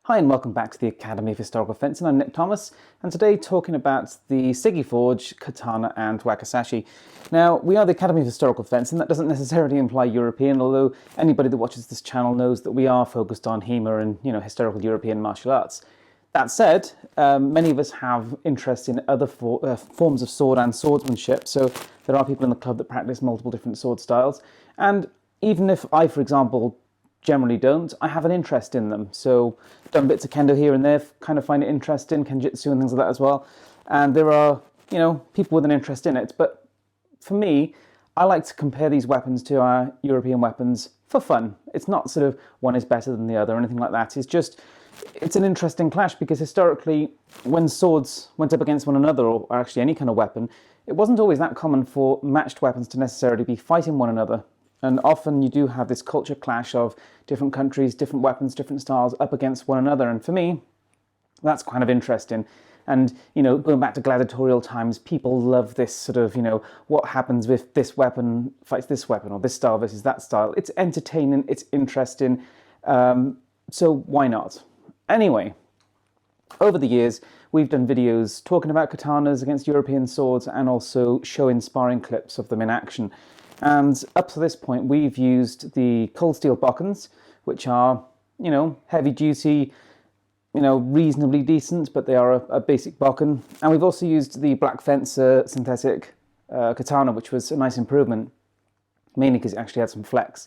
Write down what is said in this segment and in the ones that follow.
Hi and welcome back to the Academy of Historical Fencing. I'm Nick Thomas, and today talking about the Sigi Forge, Katana and Wakizashi. Now, we are the Academy of Historical Fencing. That doesn't necessarily imply European, although anybody that watches this channel knows that we are focused on HEMA and, historical European martial arts. That said, many of us have interest in other forms of sword and swordsmanship, so there are people in the club that practice multiple different sword styles, and even if I, for example, generally don't, I have an interest in them. So done bits of kendo here and there, kind of find it interesting, kenjutsu and things like that as well. And there are, people with an interest in it. But for me, I like to compare these weapons to our European weapons for fun. It's not sort of one is better than the other or anything like that. It's an interesting clash because historically, when swords went up against one another, or actually any kind of weapon, it wasn't always that common for matched weapons to necessarily be fighting one another. And often you do have this culture clash of different countries, different weapons, different styles up against one another. And for me, that's kind of interesting. And, going back to gladiatorial times, people love this sort of, what happens if this weapon fights this weapon, or this style versus that style. It's entertaining, it's interesting, so why not? Anyway, over the years, we've done videos talking about katanas against European swords and also showing sparring clips of them in action. And up to this point, we've used the cold steel bokkens, which are, heavy duty, reasonably decent, but they are a basic bokken. And we've also used the Black Fencer synthetic katana, which was a nice improvement, mainly because it actually had some flex.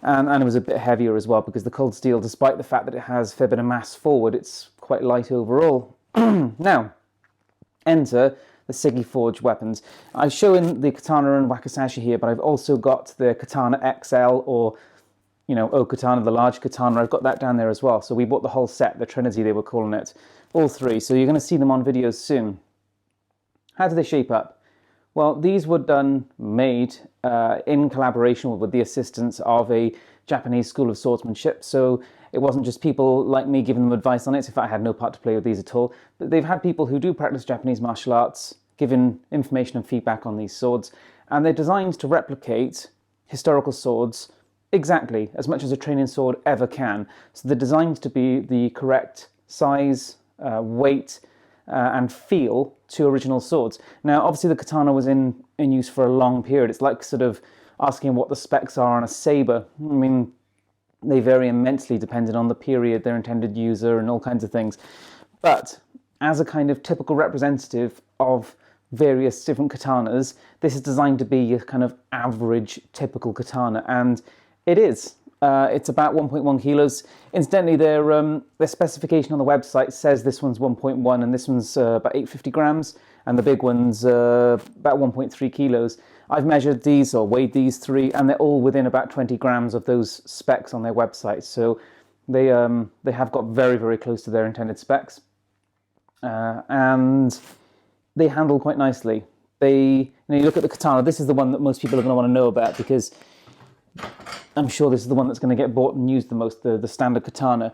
And it was a bit heavier as well, because the cold steel, despite the fact that it has a fair bit of mass forward, it's quite light overall. Now, enter the Sigi Forge weapons. I'm showing the Katana and Wakizashi here, but I've also got the Katana XL, or, O-Katana, the large katana. I've got that down there as well. So we bought the whole set, the Trinity they were calling it, all three. So you're going to see them on videos soon. How do they shape up? Well, these were made in collaboration with the assistance of a Japanese school of swordsmanship. So it wasn't just people like me giving them advice on it. In fact, I had no part to play with these at all. But they've had people who do practice Japanese martial arts giving information and feedback on these swords. And they're designed to replicate historical swords exactly as much as a training sword ever can. So they're designed to be the correct size, weight, and feel to original swords. Now, obviously the katana was in use for a long period. It's like sort of asking what the specs are on a saber. I mean, they vary immensely depending on the period, their intended user, and all kinds of things. But as a kind of typical representative of various different katanas, this is designed to be a kind of average typical katana, and it is. It's about 1.1 kilos. Incidentally, their specification on the website says this one's 1.1 and this one's about 850 grams, and the big one's about 1.3 kilos. I've measured these or weighed these three, and they're all within about 20 grams of those specs on their website. So they have got very, very close to their intended specs, and they handle quite nicely. You look at the katana. This is the one that most people are going to want to know about, because I'm sure this is the one that's going to get bought and used the most, the standard katana.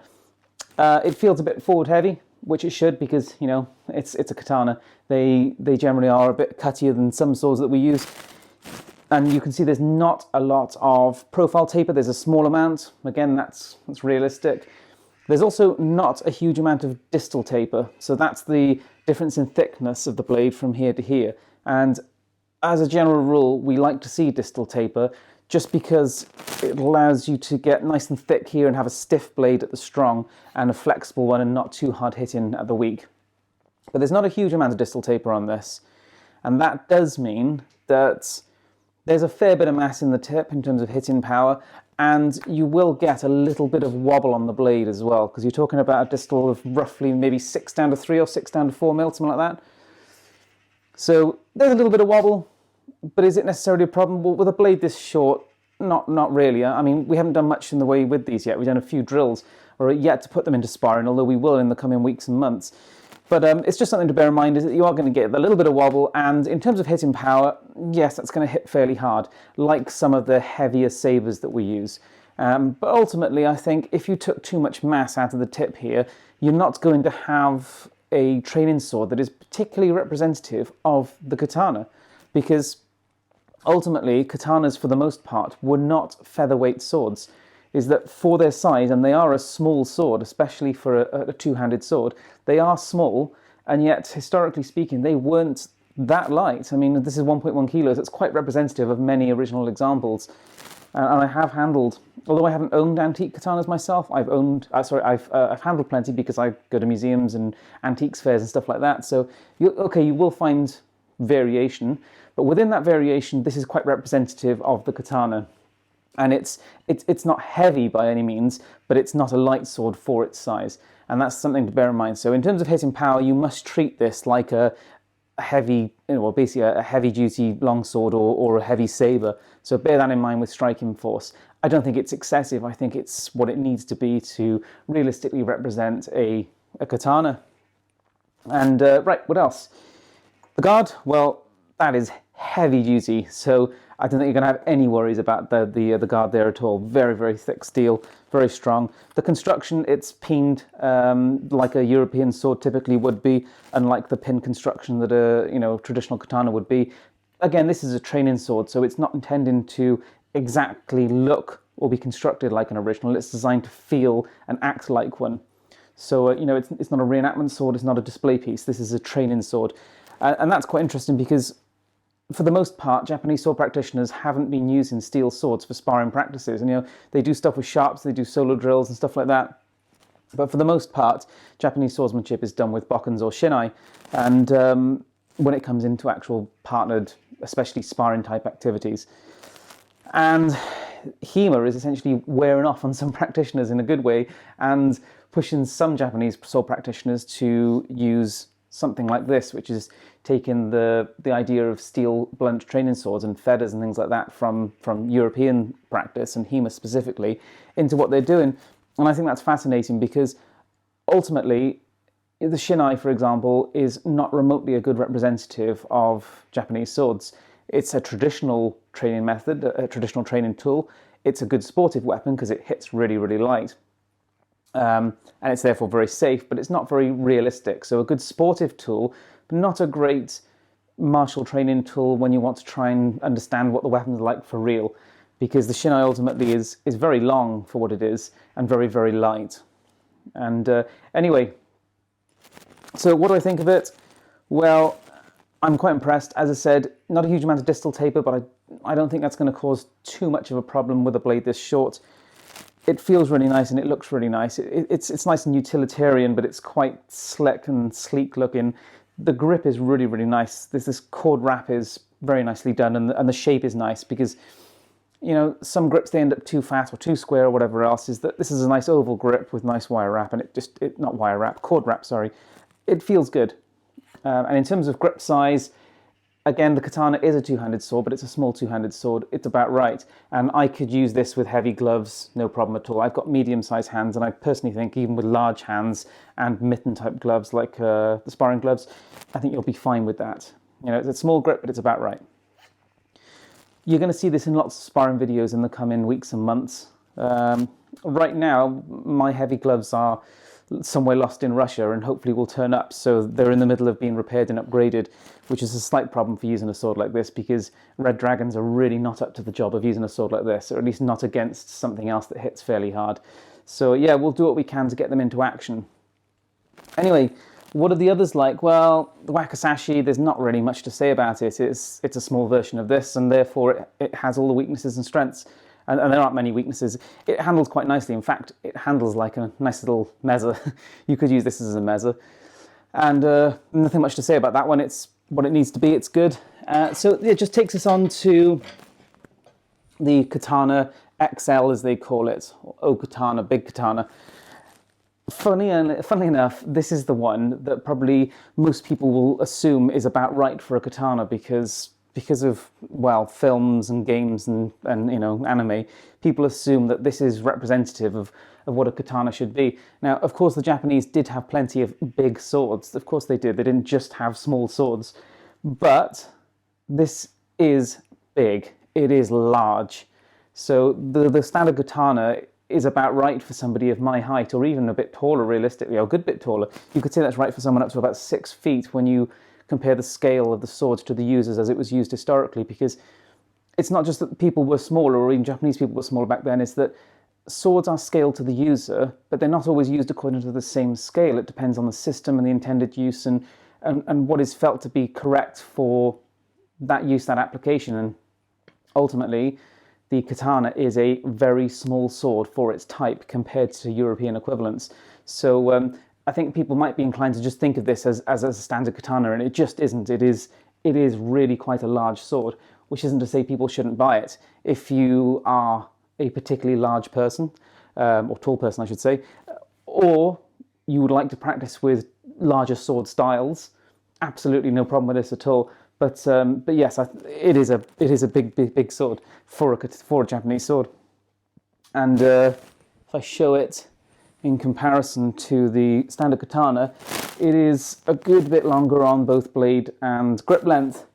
It feels a bit forward heavy, which it should, because, it's a katana. They generally are a bit cuttier than some swords that we use. And you can see there's not a lot of profile taper. There's a small amount. Again, that's realistic. There's also not a huge amount of distal taper. So that's the difference in thickness of the blade from here to here. And as a general rule, we like to see distal taper, just because it allows you to get nice and thick here and have a stiff blade at the strong and a flexible one and not too hard hitting at the weak. But there's not a huge amount of distal taper on this. And that does mean that there's a fair bit of mass in the tip in terms of hitting power, and you will get a little bit of wobble on the blade as well, because you're talking about a distal of roughly maybe 6 down to 3 or 6 down to 4 mil, something like that. So there's a little bit of wobble. But is it necessarily a problem? Well, with a blade this short, not really. I mean, we haven't done much in the way with these yet. We've done a few drills, or yet to put them into sparring, although we will in the coming weeks and months. But it's just something to bear in mind, is that you are going to get a little bit of wobble, and in terms of hitting power, yes, that's going to hit fairly hard, like some of the heavier sabers that we use. But ultimately, I think if you took too much mass out of the tip here, you're not going to have a training sword that is particularly representative of the katana, because ultimately, katanas, for the most part, were not featherweight swords. is that for their size, and they are a small sword, especially for a two-handed sword, they are small, and yet, historically speaking, they weren't that light. I mean, this is 1.1 kilos. It's quite representative of many original examples. And I have handled, although I haven't owned antique katanas myself, I've handled plenty because I go to museums and antiques fairs and stuff like that. So, you will find variation, but within that variation, this is quite representative of the katana. And it's not heavy by any means, but it's not a light sword for its size. And that's something to bear in mind. So in terms of hitting power, you must treat this like a heavy, basically a heavy-duty longsword or a heavy saber. So bear that in mind with striking force. I don't think it's excessive. I think it's what it needs to be to realistically represent a katana. And right, what else? The guard, well, that is heavy duty. So I don't think you're going to have any worries about the guard there at all. Very, very thick steel, very strong. The construction, it's pinned like a European sword typically would be, unlike the pin construction that a traditional katana would be. Again, this is a training sword, so it's not intended to exactly look or be constructed like an original. It's designed to feel and act like one. So it's not a reenactment sword. It's not a display piece. This is a training sword, and that's quite interesting because, for the most part, Japanese sword practitioners haven't been using steel swords for sparring practices. And they do stuff with sharps, they do solo drills and stuff like that. But for the most part, Japanese swordsmanship is done with bokkens or shinai. And when it comes into actual partnered, especially sparring type activities. And HEMA is essentially wearing off on some practitioners in a good way and pushing some Japanese sword practitioners to use something like this, which is taking the idea of steel blunt training swords and feathers and things like that from European practice and HEMA specifically into what they're doing. And I think that's fascinating because ultimately the shinai, for example, is not remotely a good representative of Japanese swords. It's a traditional training method, a traditional training tool. It's a good sportive weapon because it hits really, really light. And it's therefore very safe, but it's not very realistic. So a good sportive tool, but not a great martial training tool when you want to try and understand what the weapon's like for real, because the shinai ultimately is very long for what it is and very, very light. And anyway, so what do I think of it? Well, I'm quite impressed. As I said, not a huge amount of distal taper, but I don't think that's going to cause too much of a problem with a blade this short. It feels really nice and it looks really nice. It's nice and utilitarian, but it's quite slick and sleek looking. The grip is really, really nice. This cord wrap is very nicely done, and the shape is nice because, some grips, they end up too fat or too square or whatever else. Is that this is a nice oval grip with nice wire wrap, and cord wrap, sorry. It feels good. And in terms of grip size, again, the katana is a two-handed sword, but it's a small two-handed sword. It's about right. And I could use this with heavy gloves, no problem at all. I've got medium-sized hands, and I personally think even with large hands and mitten-type gloves like the sparring gloves, I think you'll be fine with that. It's a small grip, but it's about right. You're going to see this in lots of sparring videos in the coming weeks and months. Right now, my heavy gloves are somewhere lost in Russia and hopefully will turn up. So they're in the middle of being repaired and upgraded, which is a slight problem for using a sword like this because red dragons are really not up to the job of using a sword like this, or at least not against something else that hits fairly hard. So yeah, we'll do what we can to get them into action. Anyway, what are the others like? Well, the Wakizashi, there's not really much to say about it. It's a small version of this, and therefore it has all the weaknesses and strengths. And there aren't many weaknesses. It handles quite nicely. In fact, it handles like a nice little mezza. You could use this as a mezza. And nothing much to say about that one. It's what it needs to be. It's good. So it just takes us on to the Katana XL, as they call it, or O-Katana, big katana. Funnily enough, this is the one that probably most people will assume is about right for a katana because of, well, films and games and anime, people assume that this is representative of what a katana should be. Now, of course, the Japanese did have plenty of big swords. Of course they did. They didn't just have small swords. But this is big. It is large. So the standard katana is about right for somebody of my height, or even a bit taller, realistically, or a good bit taller. You could say that's right for someone up to about 6 feet when you compare the scale of the swords to the users as it was used historically, because it's not just that people were smaller, or even Japanese people were smaller back then, it's that swords are scaled to the user, but they're not always used according to the same scale. It depends on the system and the intended use and what is felt to be correct for that use, that application. And ultimately, the katana is a very small sword for its type compared to European equivalents. So I think people might be inclined to just think of this as a standard katana, and it just isn't. It is really quite a large sword, which isn't to say people shouldn't buy it. If you are a particularly large person, or tall person I should say, or you would like to practice with larger sword styles, absolutely no problem with this at all. But yes, it is a big sword for a Japanese sword. And if I show it in comparison to the standard katana, it is a good bit longer on both blade and grip length,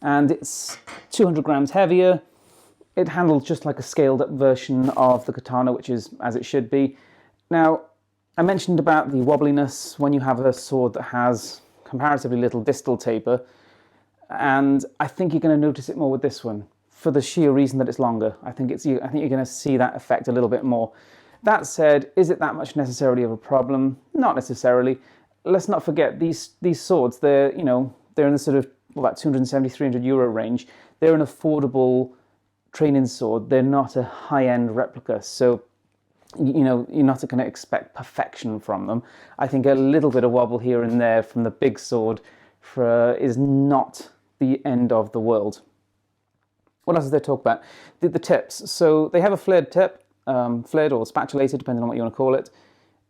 and it's 200 grams heavier. It handles just like a scaled up version of the katana, which is as it should be. Now, I mentioned about the wobbliness when you have a sword that has comparatively little distal taper, and I think you're going to notice it more with this one for the sheer reason that it's longer. I think you're going to see that effect a little bit more. That said, is it that much necessarily of a problem? Not necessarily. Let's not forget these swords. They're in the sort of about 270, 300 euro range. They're an affordable training sword. They're not a high-end replica. So you're not going to expect perfection from them. I think a little bit of wobble here and there from the big sword is not the end of the world. What else is there to talk about? The tips. So they have a flared tip, flared or spatulated, depending on what you want to call it.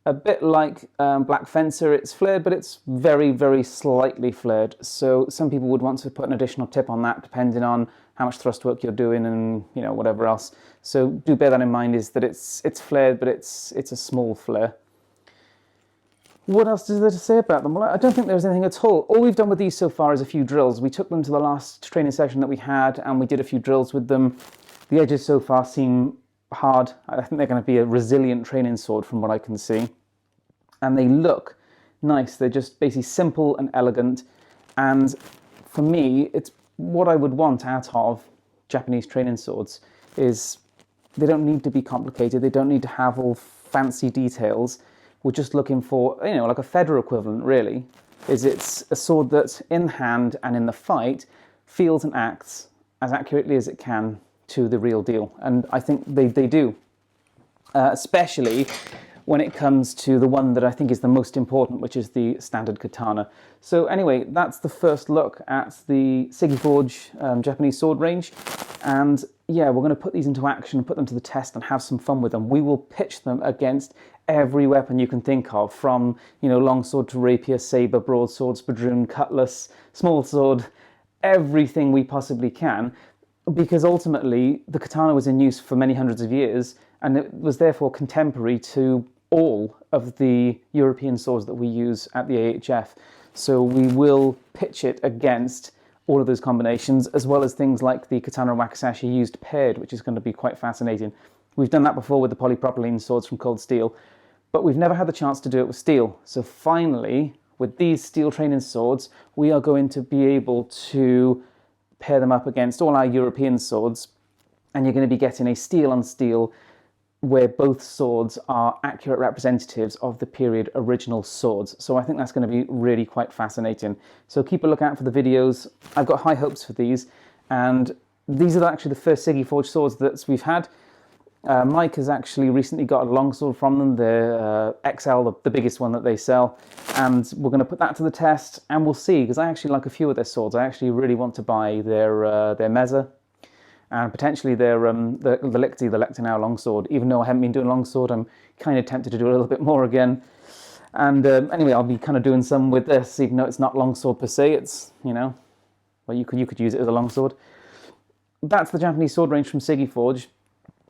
A bit like Black Fencer, it's flared, but it's very, very slightly flared. So some people would want to put an additional tip on that, depending on how much thrust work you're doing and whatever else. So do bear that in mind, is that it's flared, but it's a small flare. What else is there to say about them? Well, I don't think there's anything at all. All we've done with these so far is a few drills. We took them to the last training session that we had, and we did a few drills with them. The edges so far seem hard. I think they're going to be a resilient training sword from what I can see. And they look nice. They're just basically simple and elegant. And for me, it's what I would want out of Japanese training swords is they don't need to be complicated. They don't need to have all fancy details. We're just looking for, like a Fedra equivalent, really. It's a sword that, in hand and in the fight, feels and acts as accurately as it can to the real deal. And I think they do, especially when it comes to the one that I think is the most important, which is the standard katana. So anyway, that's the first look at the Sigi Forge Japanese sword range. And yeah, we're going to put these into action, put them to the test and have some fun with them. We will pitch them against every weapon you can think of, from longsword to rapier, saber, broadsword, spadroon, cutlass, small sword, everything we possibly can, because ultimately the katana was in use for many hundreds of years, and it was therefore contemporary to all of the European swords that we use at the AHF. So we will pitch it against all of those combinations, as well as things like the Katana and Wakizashi used paired, which is going to be quite fascinating. We've done that before with the polypropylene swords from Cold Steel, but we've never had the chance to do it with steel. So finally, with these steel training swords, we are going to be able to pair them up against all our European swords, and you're going to be getting a steel on steel where both swords are accurate representatives of the period original swords. So I think that's going to be really quite fascinating. So keep a lookout for the videos. I've got high hopes for these, and these are actually the first Sigi Forge swords that we've had. Mike has actually recently got a longsword from them, the XL, the biggest one that they sell, and we're going to put that to the test, and we'll see, because I actually like a few of their swords. I actually really want to buy their Meza, and potentially their the Licti, the Lectinau longsword. Even though I haven't been doing longsword, I'm kind of tempted to do a little bit more again. And anyway, I'll be kind of doing some with this, even though it's not longsword per se. It's, well, you could use it as a longsword. That's the Japanese sword range from Sigi Forge.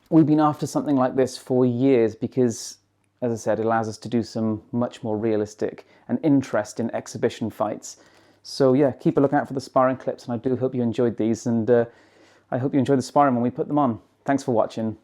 We've been after something like this for years because, as I said, it allows us to do some much more realistic and interesting exhibition fights. So yeah, keep a lookout for the sparring clips, and I do hope you enjoyed these, and I hope you enjoyed the sparring when we put them on. Thanks for watching.